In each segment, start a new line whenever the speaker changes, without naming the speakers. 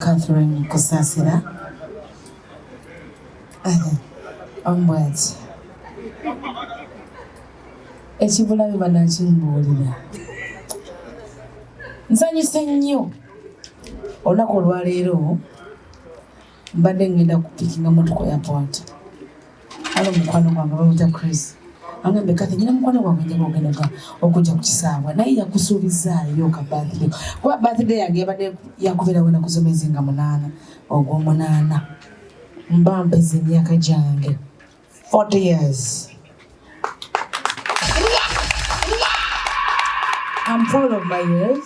Catherine Kusasira onwards. Ekibulabe banakimbuulira. Nsanyuse nnyo olunaku olwaleero mbadde ngenda kupikinga motoka airport. Alo mukwano gwange bamuyita Chris. Angambe kati nyina mukwano gwange njagala okugenda okujja ku kisaawe naye yakusuubizaayo ka birthday. Kuba birthday yange yabadde yakubeera wena kusomeza nga 8 ogw'omunaana. Mba mpeza emyaka gyange 40 years. I'm proud of my years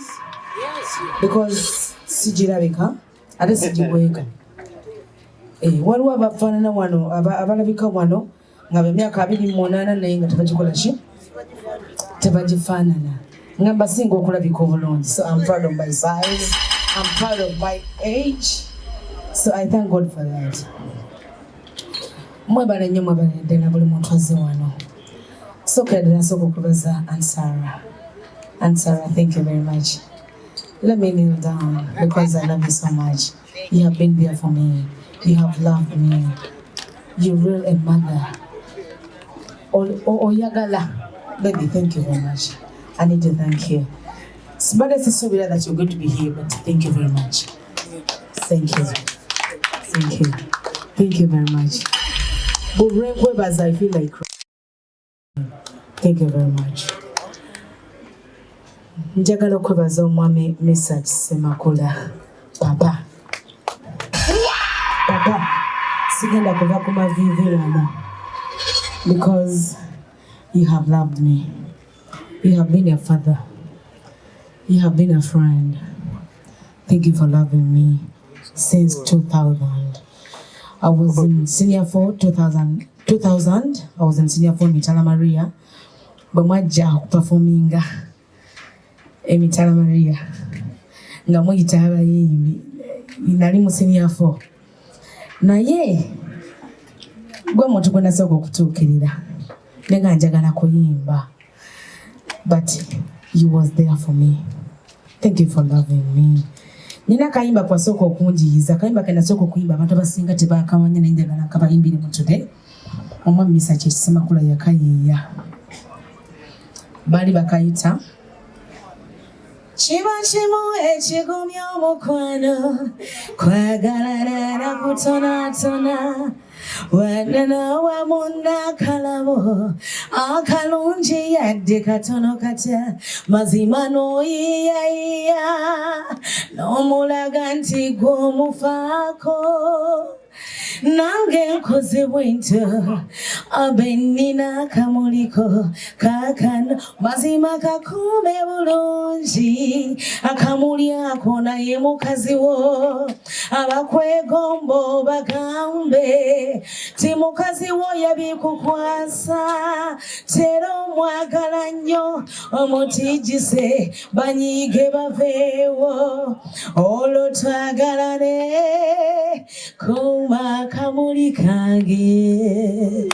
because sijirabika ate sijiweeka. Waliwo abafaanana wano abalabika wano nga b'emyaka 28 naye nga tebagikola ki tebagifaanana nga basinga okulabika obulungi. So I'm proud of my size, I'm proud of my age, so I thank God for that. Mwebale nnyo mwebale ddala buli muntu azze wano. Sooka ddala nsooka okubaza Aunt Sarah, thank you very much. Let me kneel down because I love you so much. You have been there for me. You have loved me. You're real a mother. Oyagala. Baby, thank you very much. I need to thank you. But it's so weird that you're going to be here, but thank you very much. Thank you. Thank you. Thank you very much. But as I feel like crying. Thank you very much. Njagala okwebaza omwami Mr. Semakula. Papa, sigenda kuva ku mavivi wano because you have loved me. You have been a father. You have been a friend. Thank you for loving me since 2000. I was in senior 4, 2000. I was in senior 4 Mitala Maria. But mwajja performinga Mitala Maria. Nga muyita abayimbi. Nali mu senior 4. Naye gwe muntu gwe nasooka okutuukirira nenga njagala kuyimba, but you was there for me. Thank you for loving me. Nina kayimba kwasooka okunjiyiza, kayimba ke nasooka okuyimba abantu abasinga tebakamanya naye njagala nkabayimbire mu today. Omwami Mr. Semakula yakayiiya baali bakayita Chiba chimu echigumya omukwano kwagalana na kutonatona wanana wamunda kalabo akalungi yadde katono katya mazima noyiyayiya n'omulaga nti gw'omufaako nange nkoze bwento abenina kamuliko kakano mazima kakume bulungi akamuli ako naye mukazi wo abakwegombo bagambe ti mukazi wo yabikukwasa tera omwagala nnyo omutijise banyiige baveewo olwo twagalane kuma kamuli kange.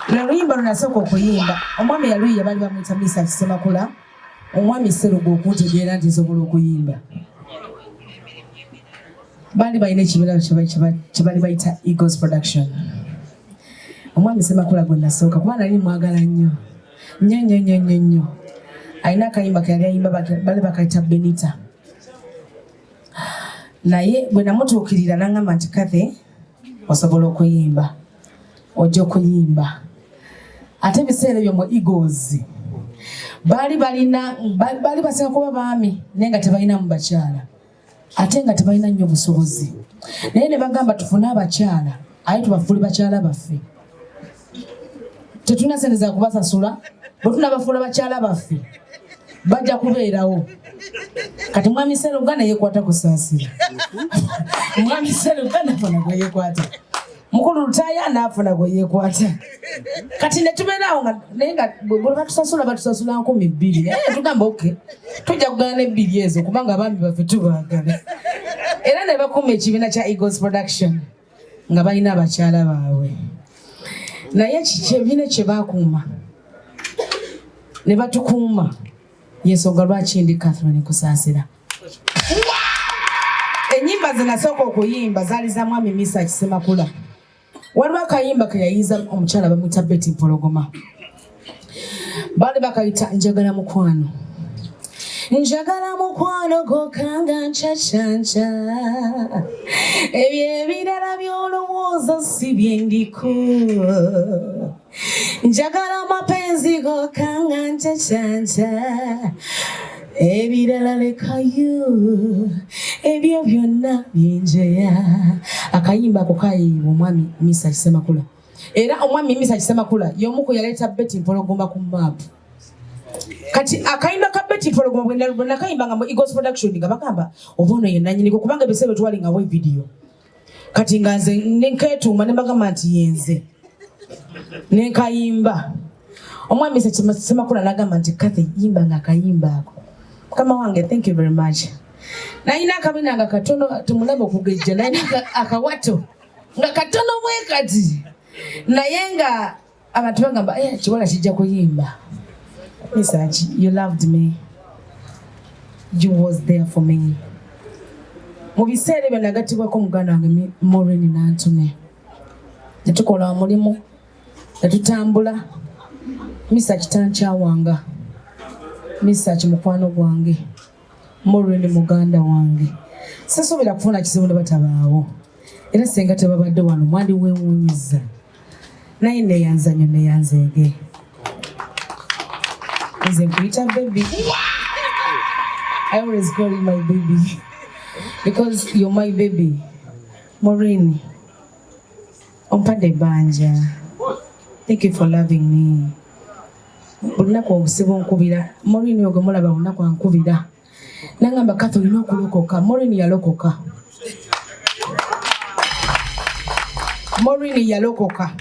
Luyimba lunasooka okuyimba omwami yaluyiya baali bamuyita Mr. Semakula. Omwami Serugo okuntegeera nti nsobola okuyimba. Baali balina ekibiina kye baali bayita Eagles Production. Omwami Semakula gwe nasooka kuba nali mwagala nnyo nnyo. Alina akayimba ke yali ayimba baali bakayita Benita. Naye bwe namutuukirira n'angamba nti Kathy osobola okuyimba ojja okuyimba. Ate ebiseera ebyo mu Eagles baali basinga kuba baami naye nga tebalinamu bakyala ate nga tebalina nnyo busobozi naye ne bagamba tufune abakyala aye tubafuule bakyala baffe. Tetulina ssente za kubasasula bwe tunabafuula bakyala baffe bajja kubeerawo. Kati mwami Seruga naye yeekwata Kusasira. Mwami Seruga nafuna gwe yeekwata. Mukulu Lutaya nafuna gwe yeekwata. Kati ne tubeerawo naye nga bwe batusasula 200. Tugamba okay. Tujja kugana ne 2 ezo kubanga abaami baffe tubaagala. Era ne bakuuma ekibiina kya Eagles Production nga balina abakyala baabwe. Naye ekibiina kye baakuuma ne batukuuma yensonga lwaki ndi Catherine Kusasira. nze nasooka okuyimba zaali za mwami Misa Kisemakula. Waliwo akayimba ke yayiza omukyala bamuyita Betty Mpologoma. Baali bakayita njagala mukwano. Njagala mukwano gokanga nchanchancha. Ebyo ebirala by'olowooza si bye ndiko. Njagala mapenzi gokanga nchanchancha. Ebirala lekayo. Ebyo byonna byenjeya. Akayimba ako kayiibwa omwami Misa Kisemakula. Era omwami Misa Kisemakula y'omu ku yaleeta Betty Mpologoma ku maapu. Kati akayimba ka Betty Mpologoma bwe nakayimba nga mu Eagles Production nga bagamba oba ono ye nannyini kubanga ebisebe twalingawo video. Kati nga nze nenkeetuuma ne bagamba nti yenze. Nenkayimba. Omwami Misa Kisemakula n'agamba nti Kathy yimba nga akayimba ako. Mukama wange, thank you very much. Nayina akabina nga katono tumulaba okugejja nayina akawato nga katono bwe kati naye nga abantu bagamba kiwala kijja kuyimba. Misachi, you loved me. You was there for me. Mu biseera ebyo nagatibwako muganda wange Maureen n'antune. Ne tukola omulimu, ne tutambula. Misachi tankyawanga. Misachi mukwano gwange. Maureen muganda wange. Sasuubira kufuna kizibu ne batabaawo. Era senga tebabadde wano mwandi weewuunyiza. Naye neeyanza nnyo neeyanzeege. Nze nkuyita baby. I always call you my baby. Because you're my baby. Maureen. Ompadde banja. Thank you for loving me. Olunaku obusibu nkubira. Maureen ogwe mulaba olunaku ankubira. Nangamba Kathy olina okulokoka. Maureen yalokoka. Maureen yalokoka.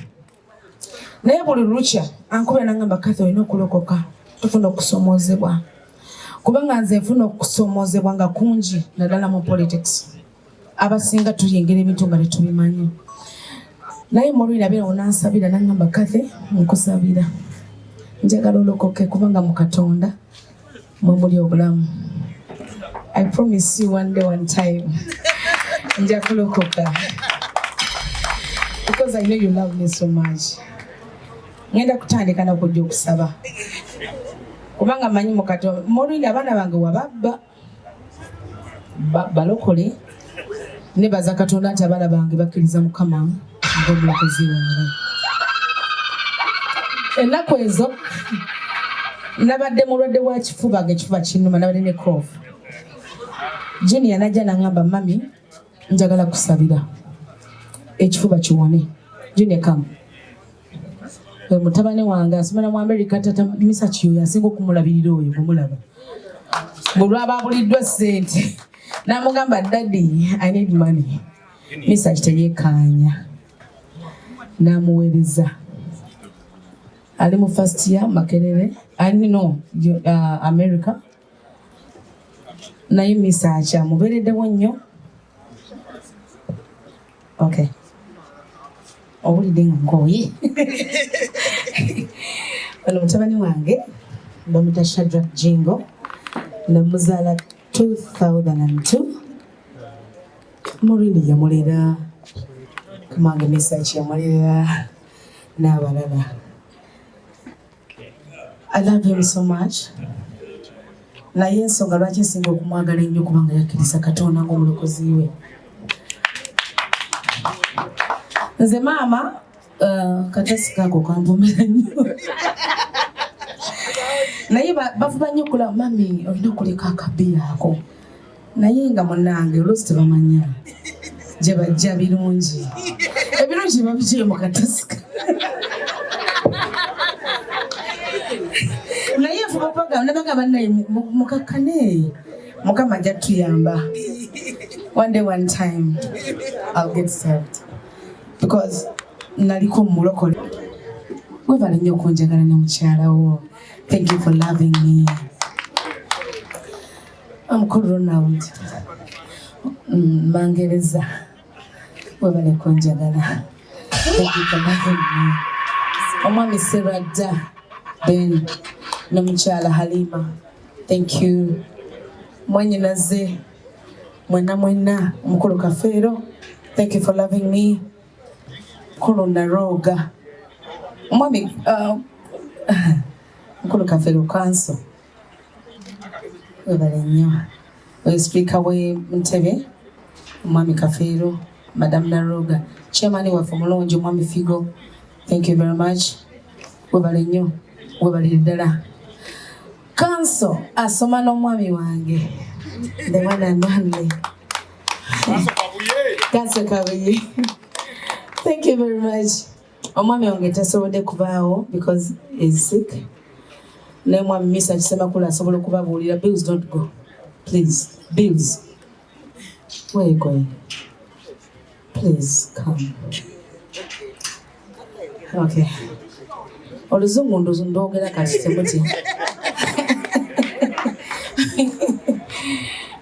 Naye buli lukya ankubira nangamba Kathy olina okulokoka. Tufuna okusomoozebwa. Kubanga nze nfuna okusomoozebwa nga kungi naddala mu politics. Abasinga tuyingira ebintu nga tetubimanyi. Naye Maureen abeera onansabira nangamba Kathy nkusabira. Njagala olokoke kubanga mu Katonda mwe muli obulamu. I promise you one day, one time. Nja kulokoka. Because I know you love me so much. Ngenda kutandika na kujja okusaba. Kubanga manyi mu Katonda. Maureen abaana bange wababba. Balokole. Ne baza Katonda nti abaana bange bakkiriza Mukama ng'omulokozi waabwe. Ennaku ezo nabadde mulwadde wa kifuba ng'ekifuba kinnuma nabadde ne cough. Junior najja nangamba mami njagala kusabira ekifuba kiwone. Junior come. Mutabani wange asomera mu America tata Misa Kiyo yasinga okumulabirira oyo kumulaba. Bulwaba buliddwa ssente. Namugamba daddy I need money. Misa kiteyekanya. Namuweereza. Ali mu first year Makerere. I know America. Naye Misa acha mubereddewo nnyo. Okay. Owulidde nga nkooye. Ono mutabani wange bamuyita Shadrack Jingo namuzaala 2002. Maureen yamulera kamange Misa yamulera n'abalala. I love him so much. Naye ensonga lwaki nsinga okumwagala ennyo kubanga yakkiriza Katonda ng'omulokozi we. Nze maama katasi kako kanvumira nnyo. Naye bavuba nnyo okulaba mami olina okuleka akabi ako. Naye nga munnange oluusi tebamanya gye bajja birungi. Ebirungi babigye mu katasi. Naye fuba paga nabagamba naye mukakkane. Mukama ajja tuyamba. One day, one time, I'll get saved. Because naliko mulokole. Webale nnyo okunjagala ne mukyala wo. Thank you for loving me. I'm called Ronald. Mangereza. Webale kunjagala. Thank you for loving me. Omwami Serada Ben ne mukyala Halima. Thank you. Mwanyinaze mwena mukulu Kafeero, thank you for loving me. Mukulu Naroga mwami mukulu Kafeero Council webale nnyo speaker we Ntebe mwami Kafeero, Madam Naroga, chairman waffe mulungi mwami Figo, thank you very much. Webale nnyo, webale ddala. Council asoma n'omwami wange, the one and only Council Kabuye. Thank you very much. Omwami wange tasobodde kubaawo because he's sick. Naye mwami Misa kisema kula asobola okubabuulira. Bills, don't go. Please. Bills. Where are you going? Please come. Okay. Oluzungu ndogera kati temuti.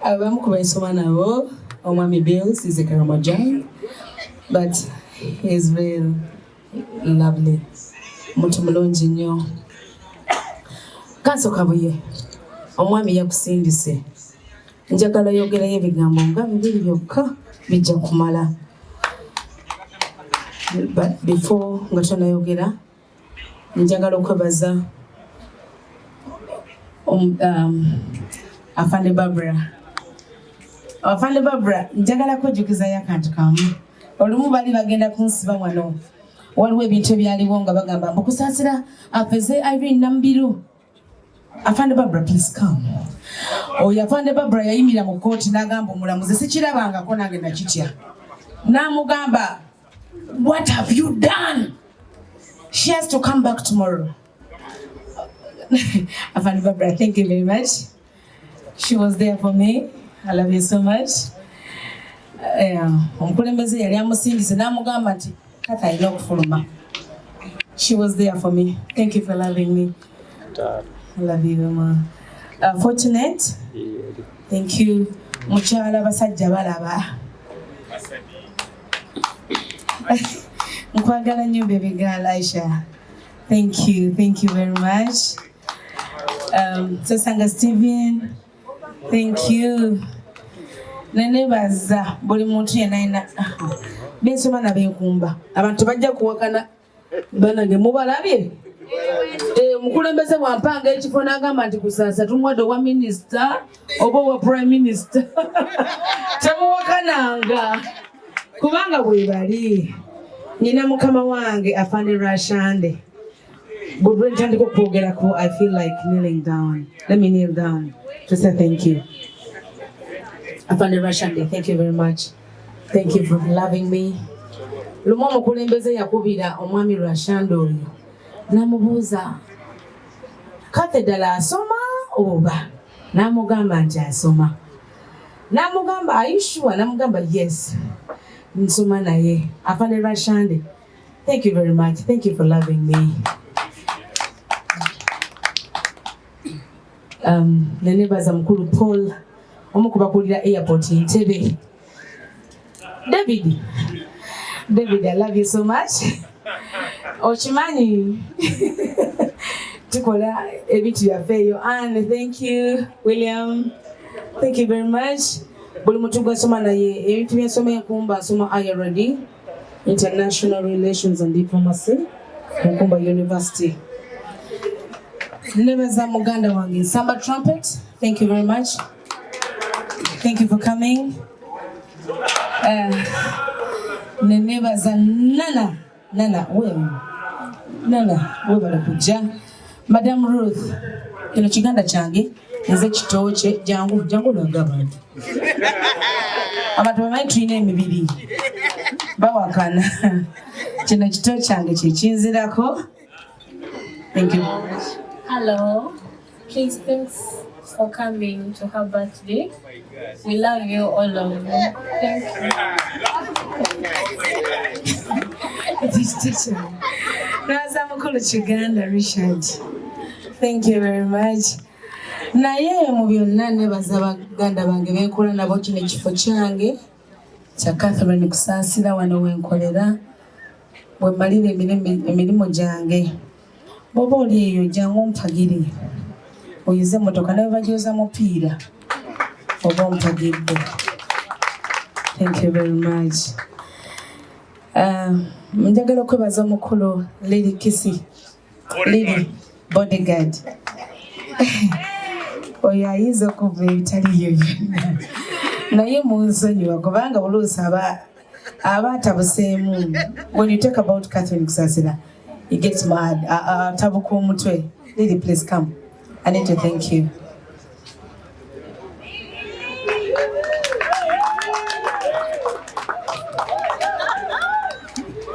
Abamu kubaisoma nabo. Omwami Bills is a Karamajang, but he's real lovely. Mutu mulungi nnyo. Council Kabuye, omwami yakusindise. Njagala yogerayo ebigambo nga bibiri byokka bijja kumala. But before nga tonayogera, njagala okwebaza Afande Barbara. Afande Barbara, njagala kujjukizayo akantu kamu. Olumu bali bagenda kunsiba wano. Waliwo ebintu ebyaliwo nga bagamba mbu Kusasira afeze Irene Nambiru. Afande Barbara, please come. Oyo Afande Barbara yayimira mu kooti n'agamba omulamuzi sikirabangako nange nakitya. N'amugamba, what have you done? She has to come back tomorrow. Afande Barbara, thank you very much. She was there for me. I love you so much. Omukulembeze yali amusindise n'amugamba nti kata alina okufuluma. She was there for me. Thank you for loving me. I love you, Mama. Fortunate. Thank you. Mukyala basajja balaba. Nkwagala nnyo baby girl Aisha. Thank you very much. Sasanga Steven. Thank you. Nenebaza buli muntu yenna bensoma na benkumba. Abantu bajja kuwakana banange mubalabye. Mukulembeze wampanga ekifo n'agamba nti Kusasa tumwadde owa minister oba owa prime minister. Temuwakananga kubanga bwe bali. Nina mukama wange Afande Rashande. Bwe ntandika okwogerako, I feel like kneeling down. Let me kneel down to say thank you. Afande Rashande, thank you very much. Thank you for loving me. Lumu omukulembeze yakubira omwami Rashande oyo. Namubuuza cathedral asoma oba? Namugamba nti asoma. Namugamba are you sure? Namugamba yes. Nsoma naye. Afande Rashande, thank you very much. Thank you for loving me. Nenebaza mukulu Paul omukubakulira airport Ntebe. David, I love you so much. Ochimanyi tukola ebintu byafeeyo. Anne, thank you. William, thank you very much. Buli muntu gwasoma naye ebintu byasoma enkumba asoma IRD, International Relations and Diplomacy, Nkumba University. Nebaza muganda wange Samba Trumpet, thank you very much. Thank you for coming. Nebaza Nana, webale kujja. Madam Ruth, kino kiganda kyange, nze kitooche, jangu lwaga abantu. Abantu bamanyi tulina emibiri. Bawakana. Kino kitooche kyange kyekinzirako. Thank you.
Hello. Please, thanks for coming to her birthday. We love you, all of you. Thank
you. Naza mukulu Kiganda Richard. Thank you very much. Naye mu byonna nebaza baganda bange benkola nabo kino ekifo kyange kya Catherine Kusasira wano wenkolera bwe malire emirimu gyange. Boba oli eyo jangu ompagire oyize motoka nawe bagyoza mupiira oba ompagidde. Thank you very much. Njagala okwebaza omukulu Lady Kisi. Lady bodyguard. Oyo ayinza okuva ebitaliyo byonna. Naye munsonyiwa kubanga oluusi aba atabuseemu. When you talk about Catherine Kusasira, he gets mad. Atabuka omutwe. Lady, please come. I need to thank you.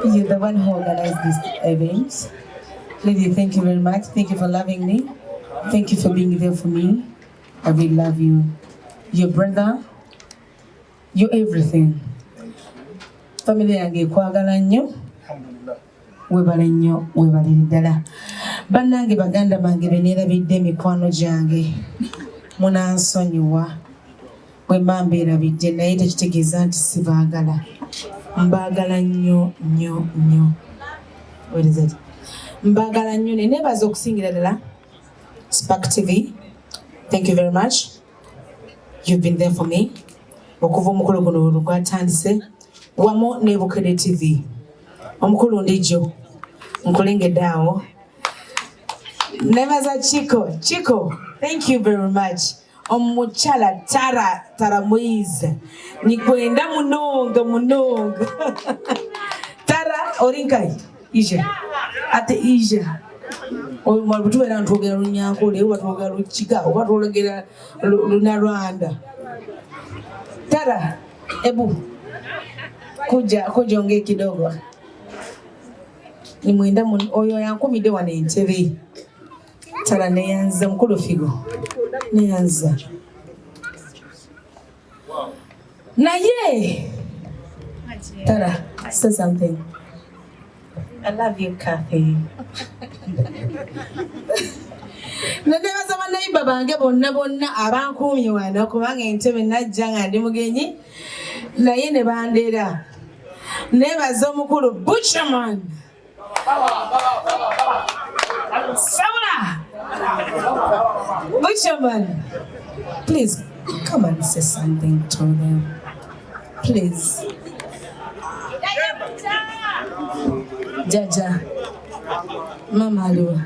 You're the one who organized this event. Lady, thank you very much. Thank you for loving me. Thank you for being there for me. I really love you. Your brother, you're everything. Family yange kwagala nnyo. Webale nnyo, webalire ddala. Bannange baganda bange be neerabidde emikwano gyange. Munansonyiwa. Bwe mba mbeerabidde naye tekitegeeza nti sibaagala. Mbaagala nnyo nnyo nnyo. What is it? Mbaagala nnyo ne neebaza okusingira ddala. Spark TV, thank you very much. You've been there for me. Okuva omukulu guno lugwatandise wamu ne Bukedde TV. Omukulu ndijo nkulengedde awo. Nebaza Chiko, thank you very much. Omuchala Tara Moise. Nikwenda munonga. Tara orinkai. Ija. Ate Ija. Oyo mwalutubera ntwogera Lunyankole, watwogera Lukiga, watwogera Lunalwanda. Tara, ebu. Kuja ongee kidogo. Nimwenda oyo yankumidde wano entebe. Tara neyanza mukulu figo. Neyanza. Naye. Tara, say something. I love you, Kathy. Nanebaza bannayimba bange bonna abankuumye wano kubanga entebe najja nga ndi mugenyi naye ne bandeera. Nebaza omukulu Butcherman. Saula! Butcherman, please come and say something to them. Please. Jaja, Mama Aliwa.